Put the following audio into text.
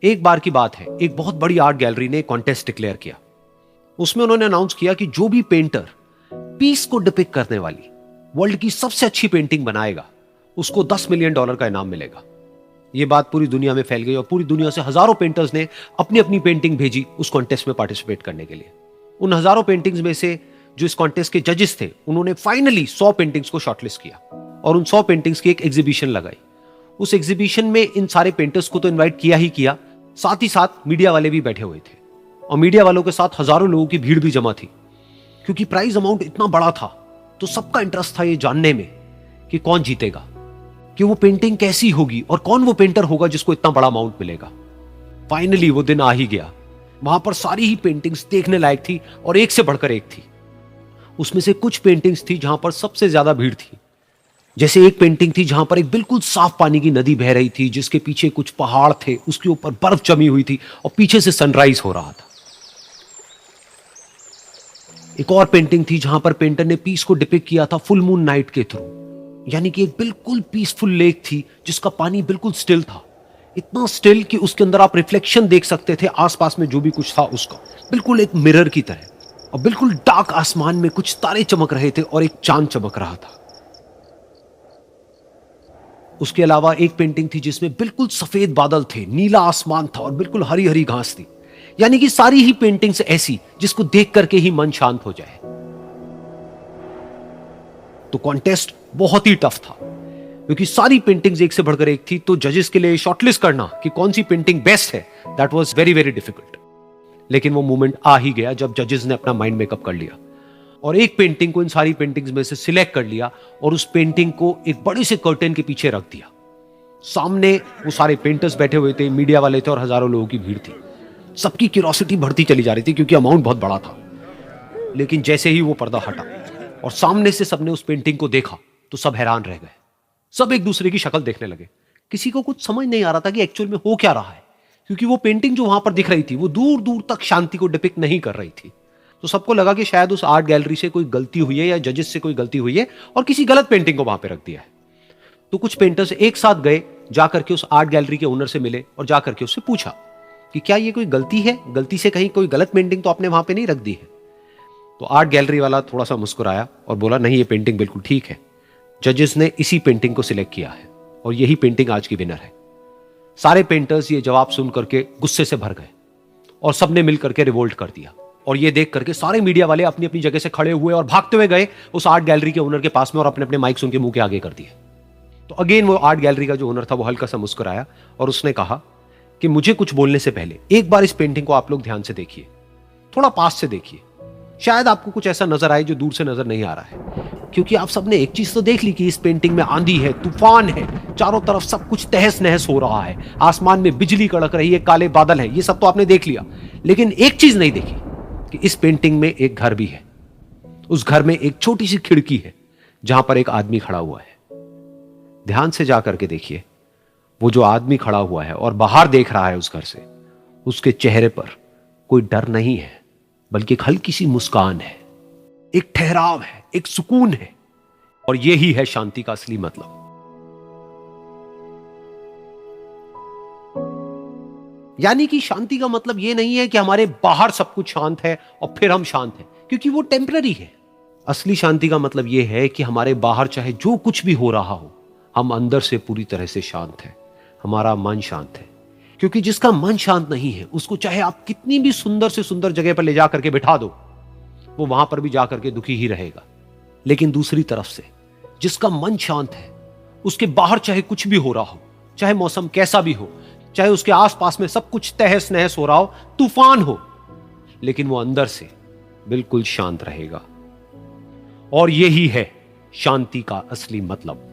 एक बार की बात है, एक बहुत बड़ी आर्ट गैलरी ने कॉन्टेस्ट डिक्लेयर किया। उसमें उन्होंने अनाउंस किया कि जो भी पेंटर पीस को डिपिक्ट करने वाली वर्ल्ड की सबसे अच्छी पेंटिंग बनाएगा, उसको $10 मिलियन का इनाम मिलेगा। यह बात पूरी दुनिया में फैल गई और पूरी दुनिया से हजारों पेंटर्स ने अपनी अपनी पेंटिंग भेजी उस कॉन्टेस्ट में पार्टिसिपेट करने के लिए। उन हजारों पेंटिंग्स में से जो इस कॉन्टेस्ट के जजेस थे, उन्होंने फाइनली 100 पेंटिंग्स को शॉर्टलिस्ट किया और उन 100 पेंटिंग्स की एक एग्जीबिशन लगाई। उस एग्जीबिशन में इन सारे पेंटर्स को तो इन्वाइट किया ही किया, साथ ही साथ मीडिया वाले भी बैठे हुए थे और मीडिया वालों के साथ हजारों लोगों की भीड़ भी जमा थी। क्योंकि प्राइज अमाउंट इतना बड़ा था तो सबका इंटरेस्ट था ये जानने में कि कौन जीतेगा, कि वो पेंटिंग कैसी होगी और कौन वो पेंटर होगा जिसको इतना बड़ा अमाउंट मिलेगा। फाइनली वो दिन आ ही गया। वहां पर सारी ही पेंटिंग्स देखने लायक थी और एक से बढ़कर एक थी। उसमें से कुछ पेंटिंग्स थी जहां पर सबसे ज्यादा भीड़ थी। जैसे एक पेंटिंग थी जहां पर एक बिल्कुल साफ पानी की नदी बह रही थी, जिसके पीछे कुछ पहाड़ थे, उसके ऊपर बर्फ जमी हुई थी और पीछे से सनराइज हो रहा था। एक और पेंटिंग थी जहां पर पेंटर ने पीस को डिपिक्ट किया था फुल मून नाइट के थ्रू, यानी कि एक बिल्कुल पीसफुल लेक थी जिसका पानी बिल्कुल स्टिल था, इतना स्टिल कि उसके अंदर आप रिफ्लेक्शन देख सकते थे आसपास में जो भी कुछ था उसका, बिल्कुल एक मिरर की तरह। और बिल्कुल डार्क आसमान में कुछ तारे चमक रहे थे और एक चांद चमक रहा था। उसके अलावा एक पेंटिंग थी जिसमें बिल्कुल सफेद बादल थे, नीला आसमान था और बिल्कुल हरी हरी घास थी। यानी कि सारी ही पेंटिंग्स ऐसी जिसको देख करके ही मन शांत हो जाए। तो कॉन्टेस्ट बहुत ही टफ था क्योंकि सारी पेंटिंग्स एक से बढ़कर एक थी। तो जजेस के लिए शॉर्टलिस्ट करना कि कौन सी पेंटिंग बेस्ट है, that was very very difficult. लेकिन वो मोमेंट आ ही गया जब जजेस ने अपना माइंड मेकअप कर लिया और एक पेंटिंग को इन सारी पेंटिंग्स में से सिलेक्ट कर लिया और उस पेंटिंग को एक बड़े से कर्टेन के पीछे रख दिया। सामने वो सारे पेंटर्स बैठे हुए थे, मीडिया वाले थे और हजारों लोगों की भीड़ थी। सबकी क्यूरियोसिटी बढ़ती चली जा रही थी क्योंकि अमाउंट बहुत बड़ा था। लेकिन जैसे ही वो पर्दा हटा और सामने से सबने उस पेंटिंग को देखा तो सब हैरान रह गए। सब एक दूसरे की शक्ल देखने लगे। किसी को कुछ समझ नहीं आ रहा था कि एक्चुअल में हो क्या रहा है, क्योंकि वो पेंटिंग जो वहां पर दिख रही थी वो दूर दूर तक शांति को डिपिक्ट नहीं कर रही थी। तो सबको लगा कि शायद उस आर्ट गैलरी से कोई गलती हुई है या जजेस से कोई गलती हुई है और किसी गलत पेंटिंग को वहां पे रख दिया है। तो कुछ पेंटर्स एक साथ गए, जाकर के उस आर्ट गैलरी के ओनर से मिले और जाकर के उससे पूछा कि क्या ये कोई गलती है, गलती से कहीं कोई गलत पेंटिंग तो आपने वहां पे नहीं रख दी है। तो आर्ट गैलरी वाला थोड़ा सा मुस्कुराया और बोला, नहीं ये पेंटिंग बिल्कुल ठीक है, जजेस ने इसी पेंटिंग को सिलेक्ट किया है और यही पेंटिंग आज की विनर है। सारे पेंटर्स ये जवाब सुन करके गुस्से से भर गए और सबने मिल करके रिवोल्ट कर दिया। और ये देख करके सारे मीडिया वाले अपनी अपनी जगह से खड़े हुए और भागते हुए गए उस आर्ट गैलरी के ओनर के पास में और अपने अपने माइक्स उनके मुंह के आगे कर दिए। तो अगेन वो आर्ट गैलरी का जो ओनर था वो हल्का सा मुस्कुराया और उसने कहा कि मुझे कुछ बोलने से पहले एक बार इस पेंटिंग को आप लोग ध्यान से देखिए, थोड़ा पास से देखिए, शायद आपको कुछ ऐसा नजर आए जो दूर से नजर नहीं आ रहा है। क्योंकि आप सबने एक चीज तो देख ली कि इस पेंटिंग में आंधी है, तूफान है, चारों तरफ सब कुछ तहस नहस हो रहा है, आसमान में बिजली कड़क रही है, काले बादल हैं, ये सब तो आपने देख लिया। लेकिन एक चीज नहीं देखी कि इस पेंटिंग में एक घर भी है। उस घर में एक छोटी सी खिड़की है जहां पर एक आदमी खड़ा हुआ है। ध्यान से जाकर के देखिए, वो जो आदमी खड़ा हुआ है और बाहर देख रहा है उस घर से, उसके चेहरे पर कोई डर नहीं है, बल्कि एक हल्की सी मुस्कान है, एक ठहराव है, एक सुकून है। और यही है शांति का असली मतलब। यानी कि शांति का मतलब यह नहीं है कि हमारे बाहर सब कुछ शांत है और फिर हम शांत हैं, क्योंकि वो टेम्पररी है। असली शांति का मतलब यह है कि हमारे बाहर चाहे जो कुछ भी हो रहा हो, हम अंदर से पूरी तरह से शांत हैं, हमारा मन शांत है। क्योंकि जिसका मन शांत नहीं है, उसको चाहे आप कितनी भी सुंदर से सुंदर जगह पर ले जाकर के बिठा दो, वो वहां पर भी जाकर के दुखी ही रहेगा। लेकिन दूसरी तरफ से जिसका मन शांत है, उसके बाहर चाहे कुछ भी हो रहा हो, चाहे मौसम कैसा भी हो, चाहे उसके आसपास में सब कुछ तहस नहस हो रहा हो, तूफान हो, लेकिन वो अंदर से बिल्कुल शांत रहेगा। और यही है शांति का असली मतलब।